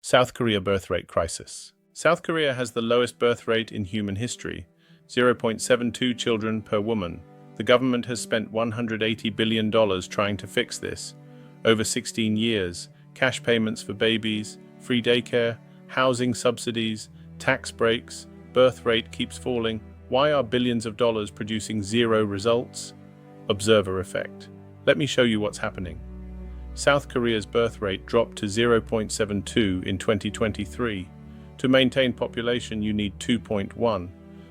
South Korea birth rate crisis. South Korea has the lowest birth rate in human history, 0.72 children per woman. The government has spent $180 billion trying to fix this. Over 16 years, cash payments for babies, free daycare, housing subsidies, tax breaks, birth rate keeps falling. Why are billions of dollars producing zero results? Observer effect. Let me show you what's happening. South Korea's birth rate dropped to 0.72 in 2023. To maintain population, you need 2.1.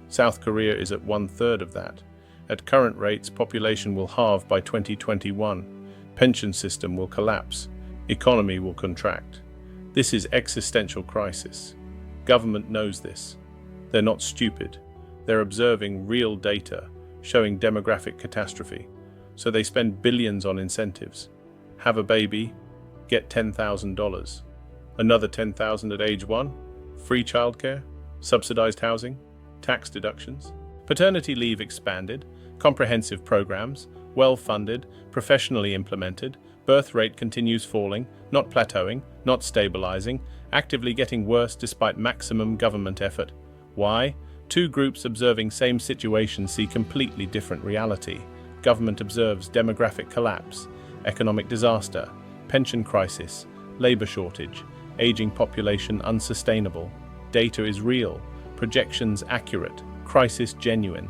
South Korea is at 1/3 of that. At current rates, population will halve by 2021. Pension system will collapse. Economy will contract. This is existential crisis. Government knows this. They're not stupid. They're observing real data showing demographic catastrophe. So they spend billions on incentives. Have a baby, get $10,000. Another $10,000 at age 1, free childcare, subsidized housing, tax deductions. Paternity leave expanded, comprehensive programs, well-funded, professionally implemented. Birth rate continues falling, not plateauing, not stabilizing, actively getting worse despite maximum government effort. Why? Two groups observing same situation see completely different reality. Government observes demographic collapse, economic disaster, pension crisis, labor shortage, aging population unsustainable. Data is real, projections accurate, crisis genuine.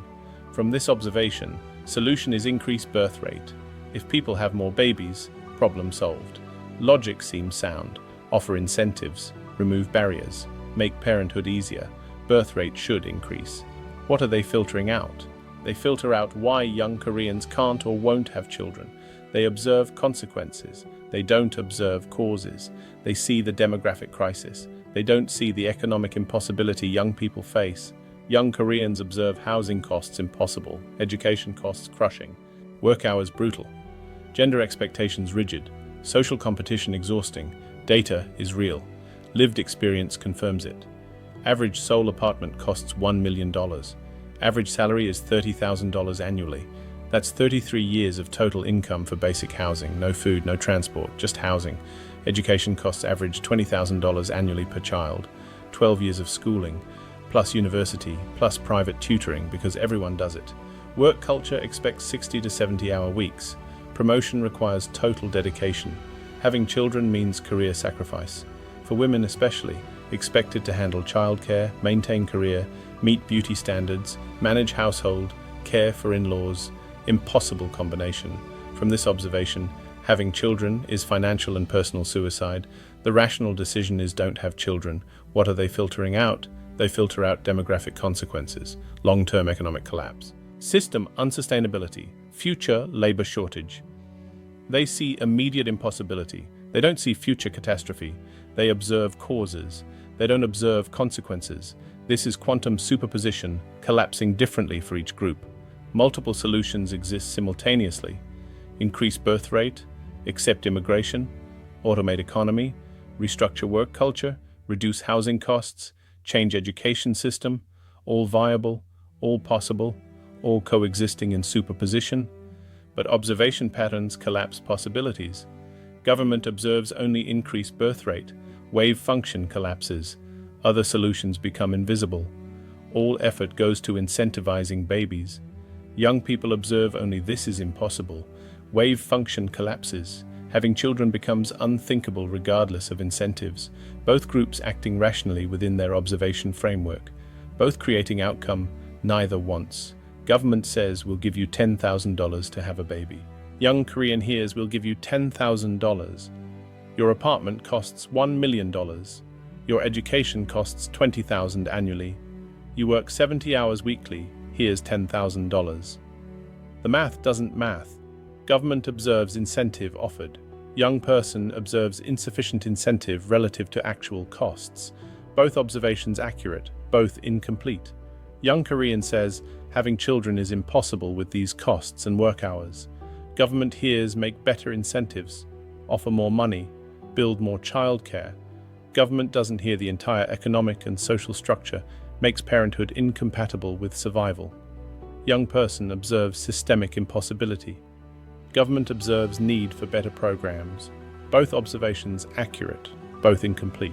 From this observation, solution is increased birth rate. If people have more babies, problem solved. Logic seems sound. Offer incentives, remove barriers, make parenthood easier. Birth rate should increase. What are they filtering out? They filter out why young Koreans can't or won't have children. They observe consequences. They don't observe causes. They see the demographic crisis. They don't see the economic impossibility young people face. Young Koreans observe housing costs impossible, education costs crushing, work hours brutal, gender expectations rigid, social competition exhausting. Data is real. Lived experience confirms it. Average sole apartment costs $1 million. Average salary is $30,000 annually. That's 33 years of total income for basic housing, no food, no transport, just housing. Education costs average $20,000 annually per child. 12 years of schooling, plus university, plus private tutoring because everyone does it. Work culture expects 60 to 70-hour weeks. Promotion requires total dedication. Having children means career sacrifice. For women especially, expected to handle childcare, maintain career, meet beauty standards, manage household, care for in-laws. Impossible combination. From this observation, having children is financial and personal suicide. The rational decision is don't have children. What are they filtering out? They filter out demographic consequences, long-term economic collapse, system unsustainability, future labor shortage. They see immediate impossibility. They don't see future catastrophe. They observe causes. They don't observe consequences. This is quantum superposition, collapsing differently for each group. Multiple solutions exist simultaneously. Increase birth rate, accept immigration, automate economy, restructure work culture, reduce housing costs, change education system, all viable, all possible, all coexisting in superposition. But observation patterns collapse possibilities. Government observes only increased birth rate, wave function collapses, other solutions become invisible. All effort goes to incentivizing babies. Young people observe only this is impossible. Wave function collapses. Having children becomes unthinkable regardless of incentives. Both groups acting rationally within their observation framework. Both creating outcome neither wants. Government says we'll give you $10,000 to have a baby. Young Korean hears we'll give you $10,000. Your apartment costs $1 million. Your education costs $20,000 annually. You work 70 hours weekly. Here's $10,000. The math doesn't math. Government observes incentive offered. Young person observes insufficient incentive relative to actual costs. Both observations accurate, both incomplete. Young Korean says having children is impossible with these costs and work hours. Government hears make better incentives, offer more money, build more childcare. Government doesn't hear the entire economic and social structure makes parenthood incompatible with survival. Young person observes systemic impossibility. Government observes need for better programs. Both observations accurate, both incomplete.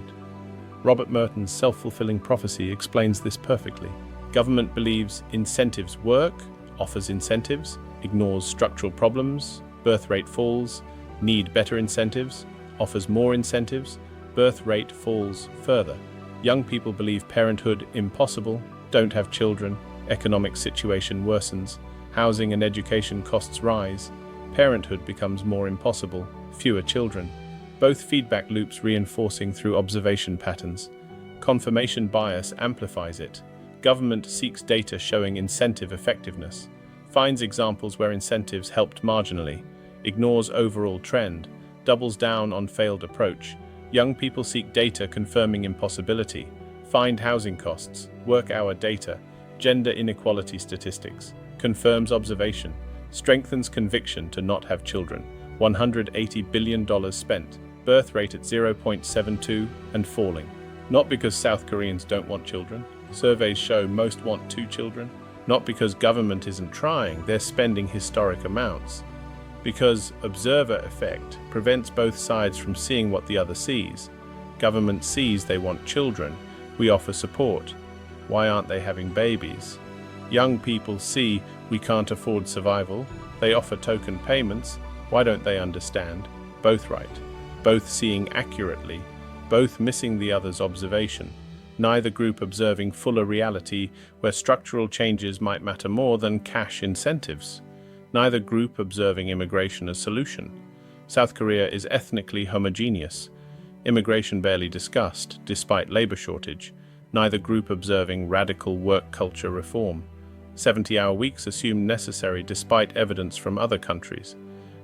Robert Merton's self-fulfilling prophecy explains this perfectly. Government believes incentives work, offers incentives, ignores structural problems, birth rate falls, need better incentives, offers more incentives, birth rate falls further. Young people believe parenthood impossible, don't have children, economic situation worsens, housing and education costs rise, parenthood becomes more impossible, fewer children. Both feedback loops reinforcing through observation patterns. Confirmation bias amplifies it. Government seeks data showing incentive effectiveness, finds examples where incentives helped marginally, ignores overall trend, doubles down on failed approach. Young people seek data confirming impossibility, find housing costs, work hour data, gender inequality statistics, confirms observation, strengthens conviction to not have children, $180 billion spent, birth rate at 0.72 and falling. Not because South Koreans don't want children. Surveys show most want 2 children. Not because government isn't trying, they're spending historic amounts. Because observer effect prevents both sides from seeing what the other sees. Government sees they want children, we offer support. Why aren't they having babies? Young people see we can't afford survival, they offer token payments. Why don't they understand? Both right, both seeing accurately, both missing the other's observation. Neither group observing fuller reality where structural changes might matter more than cash incentives. Neither group observing immigration as solution. South Korea is ethnically homogeneous. Immigration barely discussed, despite labor shortage. Neither group observing radical work culture reform. 70-hour weeks assumed necessary despite evidence from other countries.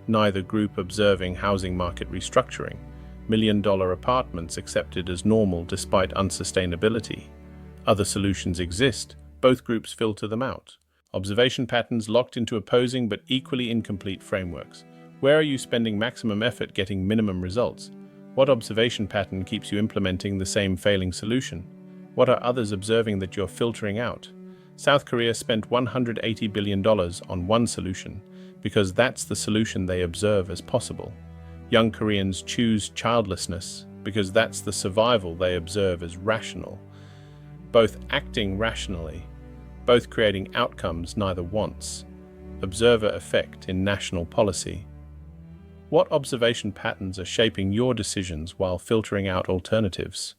Neither group observing housing market restructuring. $1 million apartments accepted as normal despite unsustainability. Other solutions exist, both groups filter them out. Observation patterns locked into opposing but equally incomplete frameworks. Where are you spending maximum effort getting minimum results? What observation pattern keeps you implementing the same failing solution? What are others observing that you're filtering out? South Korea spent $180 billion on one solution because that's the solution they observe as possible. Young Koreans choose childlessness because that's the survival they observe as rational. Both acting rationally, both creating outcomes neither wants. Observer effect in national policy. What observation patterns are shaping your decisions while filtering out alternatives?